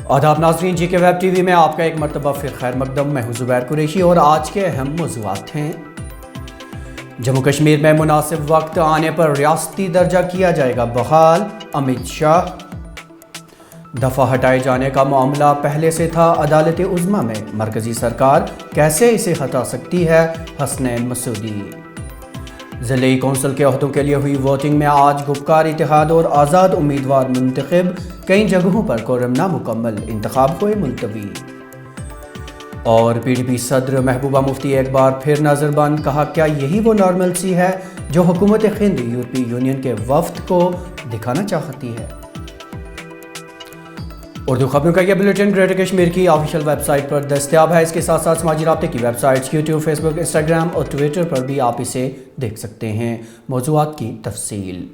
आदाब नाज़रीन, जी के वेब टीवी में आपका एक मरतबा फिर खैर मकदम। मैं हूं ज़ुबैर कुरैशी और आज के अहम मौज़ूआत हैं। जम्मू कश्मीर में मुनासिब वक्त आने पर रियासती दर्जा किया जाएगा बहाल, अमित शाह। दफ़ा हटाए जाने का मामला पहले से था अदालत उज़्मा में, मरकज़ी सरकार कैसे इसे हटा सकती है, हसनैन मसूदी। ज़िले कौंसिल के ओहदों के लिए हुई वोटिंग में आज गुपकार इत्तेहाद और आज़ाद उम्मीदवार मुंतखब, कई जगहों पर कोरम नामुकम्मल, इंतखाब हुए मुलतवी। और PDP सदर महबूबा मुफ्ती एक बार फिर नज़रबंद, कहा क्या यही वो नॉर्मलसी है जो हुकूमत हिंद यूरोपीय यूनियन के वफ्द को दिखाना चाहती है। उर्दू खबरों का यह बुलेटिन ग्रेटर कश्मीर की ऑफिशियल वेबसाइट पर दस्तयाब है। इसके साथ साथ समाजी राब्ते की वेबसाइट्स यूट्यूब, फेसबुक, इंस्टाग्राम और ट्विटर पर भी आप इसे देख सकते हैं। मौज़ूआत की तफसील।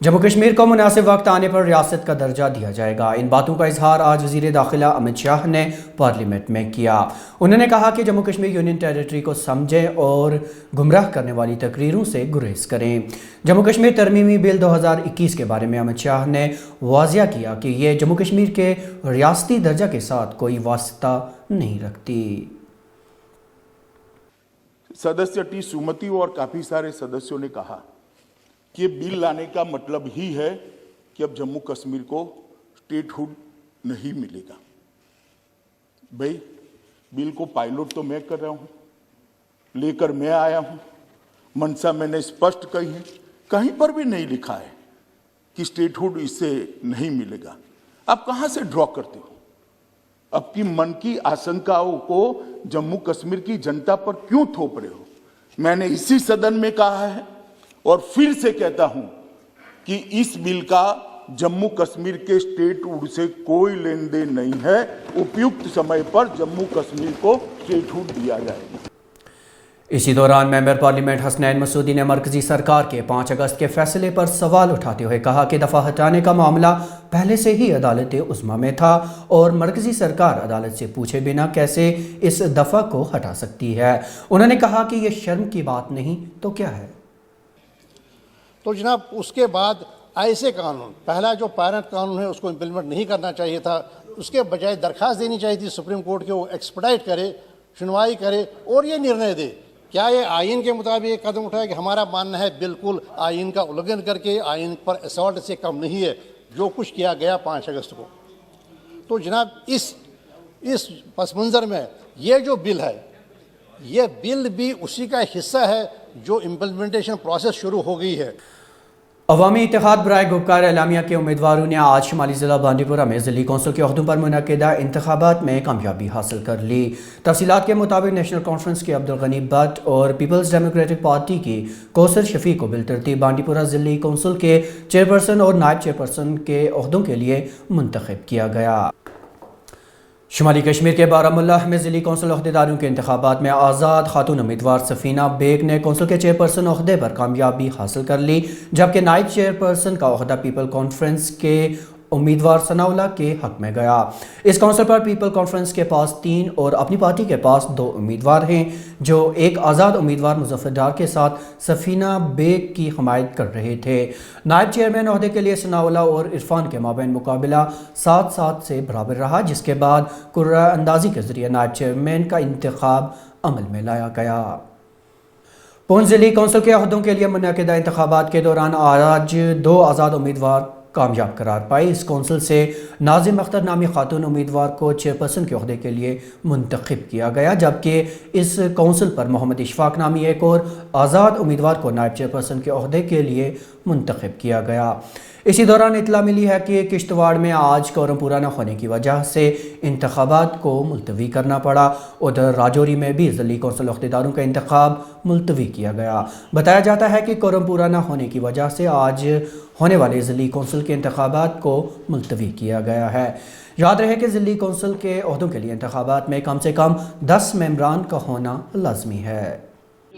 जम्मू कश्मीर को मुनासिब वक्त आने पर रियासत का दर्जा दिया जाएगा। इन बातों का इजहार आज वज़ीर दाखिला अमित शाह ने पार्लियामेंट में किया। उन्होंने कहा कि जम्मू कश्मीर यूनियन टेरिटरी को समझें और गुमराह करने वाली तकरीरों से गुरेज करें। जम्मू कश्मीर तरमीमी बिल 2021 के बारे में अमित शाह ने वाज़िया किया कि यह जम्मू कश्मीर के रियासती दर्जा के साथ कोई वास्ता नहीं रखती। सदस्य टी सुमति और काफी सारे सदस्यों ने कहा कि ये बिल लाने का मतलब ही है कि अब जम्मू कश्मीर को स्टेटहुड नहीं मिलेगा। भाई, बिल को पायलट तो मैं कर रहा हूं, लेकर मैं आया हूं, मंशा मैंने स्पष्ट कही है, कहीं पर भी नहीं लिखा है कि स्टेटहुड इससे नहीं मिलेगा। आप कहां से ड्रॉ करते हो? आपकी मन की आशंकाओं को जम्मू कश्मीर की जनता पर क्यों थोप रहे हो? मैंने इसी सदन में कहा है और फिर से कहता हूं कि इस बिल का जम्मू कश्मीर के स्टेटहुड से कोई लेन देन नहीं है। उपयुक्त समय पर जम्मू कश्मीर को स्टेटहुड दिया जाएगा। इसी दौरान मेंबर पार्लियामेंट हसनैन मसूदी ने मरकजी सरकार के 5 अगस्त के फैसले पर सवाल उठाते हुए कहा कि दफ़ा हटाने का मामला पहले से ही अदालत उज़्मा में था और मरकजी सरकार अदालत से पूछे बिना कैसे इस दफ़ा को हटा सकती है। उन्होंने कहा कि यह शर्म की बात नहीं तो क्या है। तो जनाब, उसके बाद ऐसे कानून, पहला जो पैरेंट कानून है उसको इम्प्लीमेंट नहीं करना चाहिए था, उसके बजाय दरख्वास्त देनी चाहिए थी सुप्रीम कोर्ट के, वो एक्सपेडाइट करे, सुनवाई करे और ये निर्णय दे क्या ये आइन के मुताबिक कदम उठाए। कि हमारा मानना है बिल्कुल आइन का उल्लंघन करके, आइन पर असॉल्ट से कम नहीं है जो कुछ किया गया 5 अगस्त को। तो जनाब, इस पस मंज़र में ये जो बिल है, ये बिल भी उसी का हिस्सा है जो इम्प्लीमेंटेशन प्रोसेस शुरू हो गई है। अवामी इत्तेहाद बराए गुपकार एलामिया के उम्मीदवारों ने आज शुमाली ज़िला बांडीपुरा में ज़िली कौंसिल के ओहदों पर मुनक़िदा इंतखाबात में कामयाबी हासिल कर ली। तफसीलात के मुताबिक नेशनल कॉन्फ्रेंस के अब्दुल गनी भट्ट और पीपल्स डेमोक्रेटिक पार्टी की कौसर शफीक को बिलतरतीब बांडीपुरा ज़िली कौंसिल के चेयरपर्सन और नायब चेयरपर्सन के ओहदों के लिए मुंतखब किया गया। शुमाली कश्मीर के बारामुल्ला में ज़िली कौंसिल ओहदेदारों के इंतखाबात में आज़ाद खातून उम्मीदवार सफ़ीना बेग ने कौंसिल के चेयरपर्सन ओहदे पर कामयाबी हासिल कर ली, जबकि नायब चेयरपर्सन का ओहदा पीपल कॉन्फ्रेंस के उम्मीदवार सनाउल्ला के हक में गया। इस कौंसिल पर पीपल कॉन्फ्रेंस के पास 3 और अपनी पार्टी के पास 2 उम्मीदवार हैं, जो एक आज़ाद उम्मीदवार मुज़फ़्फ़र डार के साथ सफ़ीना बेग की हमायत कर रहे थे। नायब चेयरमैन ओहदे के लिए सनाउल्ला और इरफान के माबैन मुकाबला 7-7 से बराबर रहा, जिसके बाद कुर्रा अंदाजी के जरिए नायब चेयरमैन का इंतखाब अमल में लाया गया। पूंछ ज़िली कौंसिल के ओहदों के लिए मुनक़िदा इंतखाबात के दौरान आज 2 आज़ाद उम्मीदवार कामयाब करार पाई। इस कौंसिल से नाज़िम अख्तर नामी खातून उम्मीदवार को चेयरपर्सन के ओहदे के लिए मुंतखब किया गया, जबकि इस कौंसिल पर मोहम्मद इशफाक नामी एक और आज़ाद उम्मीदवार को नायब चेयरपर्सन के ओहदे के लिए मुंतखब किया गया। इसी दौरान इतला मिली है कि किश्तवाड़ में आज कोरम पूरा न होने की वजह से इंतखाबात को मुलतवी करना पड़ा। उधर राजौरी में भी ज़िली कौंसिल ओहदेदारों का इंतखाब मुलतवी किया गया। बताया जाता है कि कोरम पूरा न होने की वजह से आज होने वाले ज़िली कौंसिल के इंतखाबात को मुलतवी किया गया है। याद रहे कि ज़िली कौंसिल के ओहदों के लिए इंतखाबात में कम से कम 10 मेंबरान का होना लाजमी है।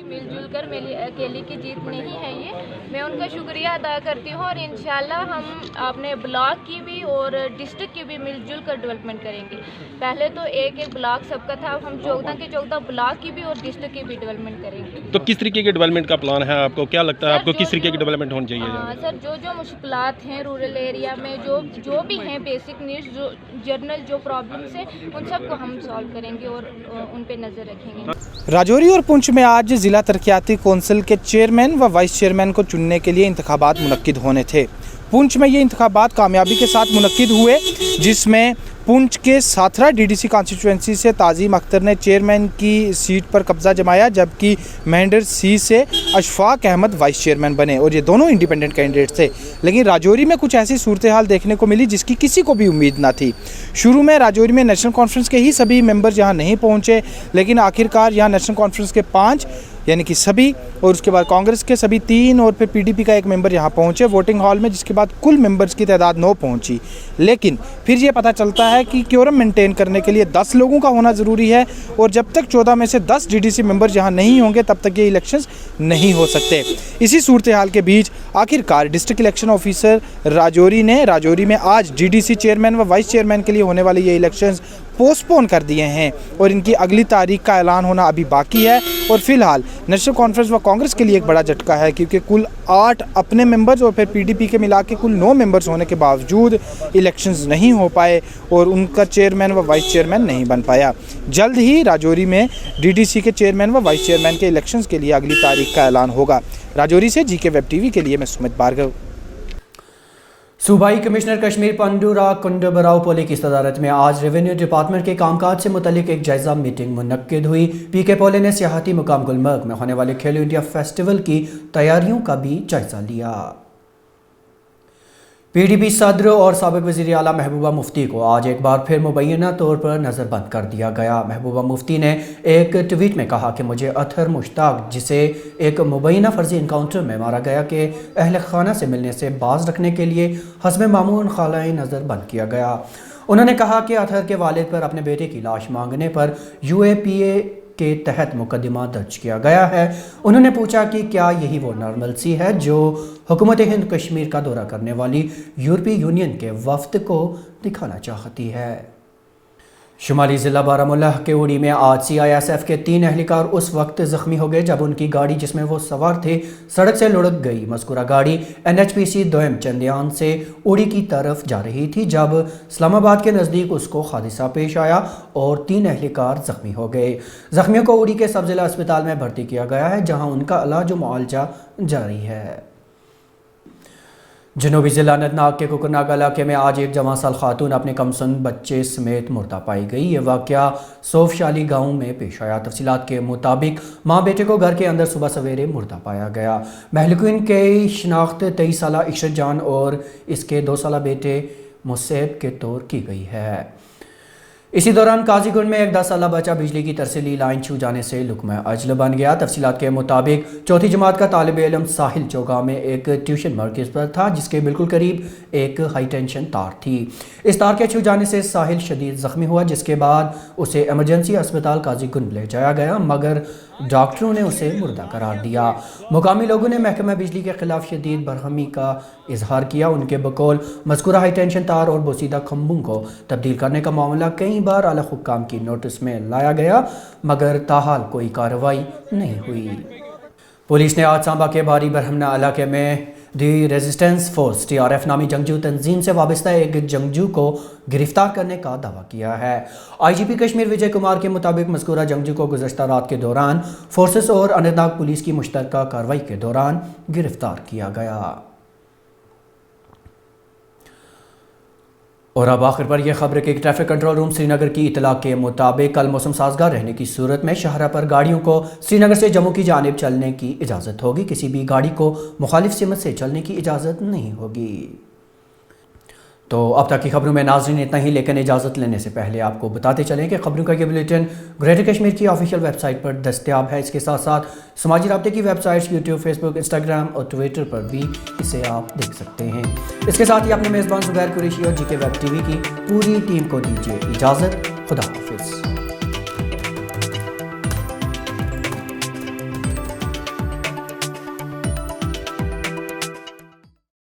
मिलजुल कर मेरी अकेली की जीत नहीं है ये, मैं उनका शुक्रिया अदा करती हूँ और इंशाल्लाह हम अपने ब्लॉक की भी और डिस्ट्रिक्ट की भी मिलजुल कर डेवलपमेंट करेंगे। पहले तो एक एक ब्लॉक सबका था, अब हम 14 के 14 ब्लॉक की भी और डिस्ट्रिक्ट की भी डेवलपमेंट करेंगे। तो किस तरीके के डेवलपमेंट का प्लान है आपको, क्या लगता है सर, आपको जो किस तरीके की जो- डेवलपमेंट होनी चाहिए? हाँ सर, जो मुश्किलात हैं रूरल एरिया में, जो भी हैं बेसिक नीड्स, जो जनरल जो प्रॉब्लम्स हैं, उन सबको हम सॉल्व करेंगे और उन पे नज़र रखेंगे। राजौरी और पुंछ में आज जिला तरक्याती कौंसिल के चेयरमैन व वाइस चेयरमैन को चुनने के लिए इंतखाबात मुनक्किद होने थे। पुंछ में ये इंतखाबात कामयाबी के साथ मुनक्किद हुए, जिसमें पुंछ के साथरा डीडीसी कॉन्स्टिट्यूंसी से ताज़ीम अख्तर ने चेयरमैन की सीट पर कब्जा जमाया, जबकि महेंद्र सी से अशफाक अहमद वाइस चेयरमैन बने और ये दोनों इंडिपेंडेंट कैंडिडेट थे। लेकिन राजौरी में कुछ ऐसी सूरत हाल देखने को मिली जिसकी किसी को भी उम्मीद ना थी। शुरू में राजौरी में नेशनल कॉन्फ्रेंस के ही सभी मेंबर्स यहाँ नहीं पहुँचे, लेकिन आखिरकार यहाँ नेशनल कॉन्फ्रेंस के 5 यानी कि सभी और उसके बाद कांग्रेस के सभी 3 और फिर पीडीपी का 1 मेंबर यहाँ पहुँचे वोटिंग हॉल में, जिसके बाद कुल मेंबर्स की तादाद 9 पहुँची। लेकिन फिर ये पता चलता है कि क्योरम मेंटेन करने के लिए 10 लोगों का होना ज़रूरी है और जब तक 14 में से 10 डीडीसी मेंबर यहाँ नहीं होंगे तब तक ये इलेक्शंस नहीं हो सकते। इसी सूरत हाल के बीच आखिरकार डिस्ट्रिक्ट इलेक्शन ऑफिसर राजौरी ने राजौरी में आज डीडीसी चेयरमैन व वाइस चेयरमैन के लिए होने वाले ये इलेक्शंस पोस्टपोन कर दिए हैं और इनकी अगली तारीख का ऐलान होना अभी बाकी है। और फिलहाल नेशनल कॉन्फ्रेंस व कांग्रेस के लिए एक बड़ा झटका है, क्योंकि कुल 8 अपने मेंबर्स और फिर पीडीपी के मिला के कुल 9 मेंबर्स होने के बावजूद इलेक्शंस नहीं हो पाए और उनका चेयरमैन व वाइस चेयरमैन नहीं बन पाया। जल्द ही राजौरी में डीडीसी के चेयरमैन व वाइस चेयरमैन के इलेक्शंस के लिए अगली तारीख का ऐलान होगा। राजौरी से जीके वेब टीवी के लिए मैं सुमित भार्गव। सूबाई कमिश्नर कश्मीर पंडूरा कुंडबराव पोले की सदारत में आज रेवेन्यू डिपार्टमेंट के कामकाज से मुतल्लिक एक जायजा मीटिंग मुनक्किद हुई। पीके पोले ने सियाहती मुकाम गुलमर्ग में होने वाले खेलो इंडिया फेस्टिवल की तैयारियों का भी जायजा लिया। पीडीपी सदर और साबिक वज़ीर आला महबूबा मुफ्ती को आज एक बार फिर मुबैना तौर पर नज़रबंद कर दिया गया। महबूबा मुफ्ती ने एक ट्वीट में कहा कि मुझे अतहर मुश्ताक, जिसे एक मुबैना फर्जी इनकाउंटर में मारा गया, के अहल खाना से मिलने से बाज रखने के लिए हस्ब मामून खालाए नज़र बंद किया गया। उन्होंने कहा कि अतहर के वालिद पर अपने बेटे की लाश मांगने पर UAPA के तहत मुकदमा दर्ज किया गया है। उन्होंने पूछा कि क्या यही वो नॉर्मलसी है जो हुकूमत हिंद कश्मीर का दौरा करने वाली यूरोपीय यूनियन के वफ्द को दिखाना चाहती है। शुमाली ज़िला बारामूला के उड़ी में आज CISF के 3 एहलकार उस वक्त ज़ख्मी हो गए जब उनकी गाड़ी जिसमें वो सवार थे सड़क से लुढ़क गई। मज़कूरा गाड़ी NHPC 2 चंदियान से उड़ी की तरफ जा रही थी जब इस्लामाबाद के नज़दीक उसको हादसा पेश आया और 3 एहलकार ज़ख्मी हो गए। ज़ख्मियों को उड़ी के सब ज़िला अस्पताल में भर्ती किया गया है, जहाँ उनका इलाज व मुआलजा जारी है। जनूबी ज़िला अनंतनाग के कुकरनाग इलाके में आज एक जवान साल खातून अपने कमसन बच्चे समेत मुर्दा पाई गई। ये वाक़या सोफशाली गांव में पेश आया। तफसीलात के मुताबिक माँ बेटे को घर के अंदर सुबह सवेरे मुर्दा पाया गया। महलूकिन की शनाख्त 23 साला इशरत जान और इसके 2 साला बेटे मुसैब के तौर की गई है। इसी दौरान काजीगुंड में एक 10 साला बच्चा बिजली की तरसीली लाइन छू जाने से लुकमा अजल बन गया। तफसीलात के मुताबिक 4वीं जमात का तालिब इल्म साहिल चौगांव में एक ट्यूशन मरकज़ पर था, जिसके बिल्कुल करीब एक हाई टेंशन तार थी। इस तार के छू जाने से साहिल शदीद ज़ख्मी हुआ, जिसके बाद उसे एमरजेंसी अस्पताल काजीगुंड ले जाया गया, मगर डॉक्टरों ने उसे मुर्दा करार दिया। मुकामी लोगों ने महकमा बिजली के खिलाफ शदीद बरहमी का इजहार किया। उनके बकौल मज़कूरा हाई टेंशन तार और बोसीदा खंभों को तब्दील करने का मामला कई बार आला हुक्काम की नोटिस में लाया गया, मगर ताहाल कोई कार्रवाई नहीं हुई। पुलिस ने आज सांबा के बारी बरहमना इलाके में दी रेजिस्टेंस फोर्स TRF नामी जंगजू तंजीम से वाबस्ता एक जंगजू को गिरफ्तार करने का दावा किया है। IGP कश्मीर विजय कुमार के मुताबिक मज़कूरा जंगजू को गुज़श्ता रात के दौरान फोर्सेस और अनंतनाग पुलिस की मुश्तरका कार्रवाई के दौरान गिरफ्तार किया गया। और अब आखिर पर यह खबर कि ट्रैफिक कंट्रोल रूम श्रीनगर की इतला के मुताबिक कल मौसम साजगार रहने की सूरत में शहरा पर गाड़ियों को श्रीनगर से जम्मू की जानिब चलने की इजाज़त होगी। किसी भी गाड़ी को मुखालिफ सिमत से चलने की इजाज़त नहीं होगी। तो अब तक की खबरों में नाज़रीन इतना ही, लेकिन इजाज़त लेने से पहले आपको बताते चलें कि खबरों का ये बुलेटिन ग्रेटर कश्मीर की ऑफिशियल वेबसाइट पर दस्तयाब है। इसके साथ साथ समाजी राब्ते की वेबसाइट्स YouTube, Facebook, Instagram और ट्विटर पर भी इसे आप देख सकते हैं। इसके साथ ही अपने मेज़बान ज़ुबैर कुरैशी और GK वेब TV की पूरी टीम को दीजिए इजाज़त। खुदा हाफिज़।